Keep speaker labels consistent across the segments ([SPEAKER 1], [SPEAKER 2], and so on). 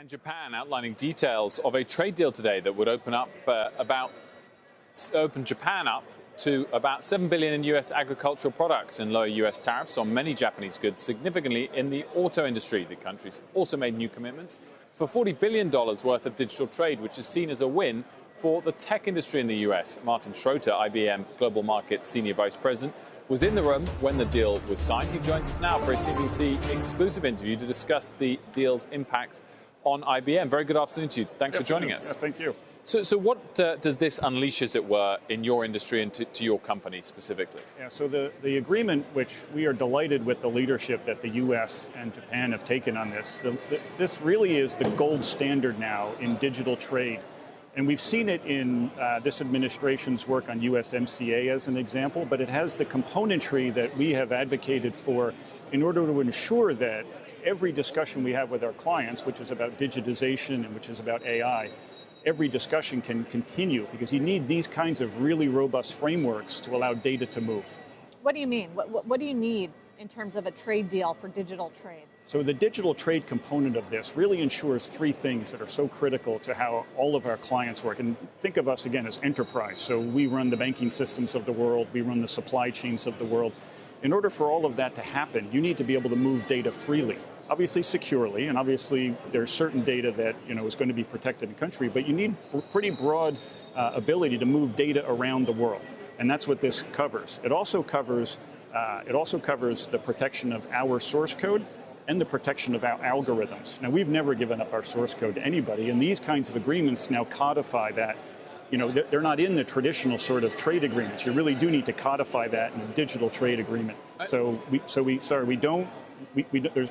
[SPEAKER 1] and Japan outlining details of a trade deal today that would open Japan up to about $7 billion in U.S. agricultural products and lower U.S. tariffs on many Japanese goods, significantly in the auto industry. The country's also made new commitments for $40 billion worth of digital trade, which is seen as a win for the tech industry in the U.S. Martin Schroeter, IBM Global Markets Senior Vice President, was in the room when the deal was signed. He joins us now for a CNBC exclusive interview to discuss the deal's impact on IBM. Very good afternoon to you. Thanks for joining us.
[SPEAKER 2] Yeah, thank you.
[SPEAKER 1] So what does this unleash, as it were, in your industry and to your company specifically?
[SPEAKER 2] Yeah, so the agreement, which we are delighted with the leadership that the U.S. and Japan have taken on this, this really is the gold standard now in digital trade. And we've seen it in this administration's work on USMCA as an example, but it has the componentry that we have advocated for in order to ensure that every discussion we have with our clients, which is about digitization and which is about AI, every discussion can continue, because you need these kinds of really robust frameworks to allow data to move.
[SPEAKER 3] What do you mean? What do you need in terms of a trade deal for digital trade?
[SPEAKER 2] So the digital trade component of this really ensures three things that are so critical to how all of our clients work. And think of us, again, as enterprise. So we run the banking systems of the world. We run the supply chains of the world. In order for all of that to happen, you need to be able to move data freely, obviously securely, and obviously there's certain data that is going to be protected in country, but you need pretty broad ability to move data around the world, and that's what this covers. It also covers the protection of our source code and the protection of our algorithms. Now, we've never given up our source code to anybody, and these kinds of agreements now codify that. They're not in the traditional sort of trade agreements. You really do need to codify that in a digital trade agreement. There's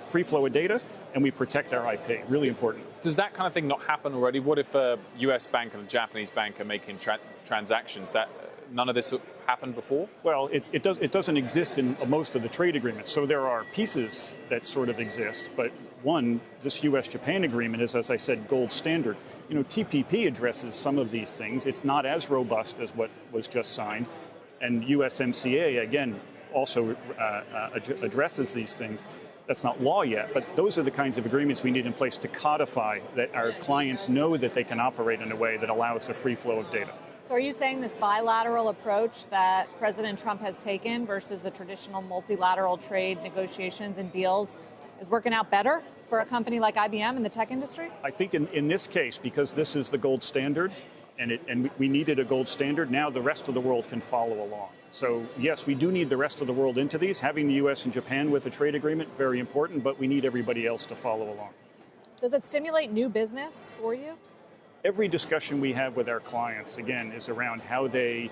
[SPEAKER 2] free flow of data, and we protect our IP. Really important.
[SPEAKER 1] Does that kind of thing not happen already? What if a U.S. bank and a Japanese bank are making transactions? That none of this happened before?
[SPEAKER 2] Well, it doesn't exist in most of the trade agreements. So there are pieces that sort of exist, but this U.S.-Japan agreement is, as I said, gold standard. TPP addresses some of these things. It's not as robust as what was just signed. And USMCA, again, also addresses these things. That's not law yet, but those are the kinds of agreements we need in place to codify that our clients know that they can operate in a way that allows the free flow of data.
[SPEAKER 3] So are you saying this bilateral approach that President Trump has taken versus the traditional multilateral trade negotiations and deals is working out better for a company like IBM in the tech industry?
[SPEAKER 2] I think in this case, because this is the gold standard, and we needed a gold standard, now the rest of the world can follow along. So yes, we do need the rest of the world into these. Having the U.S. and Japan with a trade agreement, very important, but we need everybody else to follow along.
[SPEAKER 3] Does it stimulate new business for you?
[SPEAKER 2] Every discussion we have with our clients, again, is around how they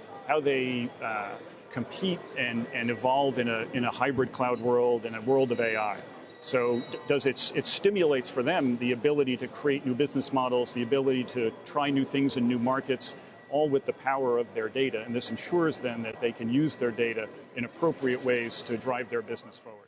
[SPEAKER 2] compete and evolve in a hybrid cloud world, in a world of AI. So it stimulates for them the ability to create new business models, the ability to try new things in new markets, all with the power of their data. And this ensures then that they can use their data in appropriate ways to drive their business forward.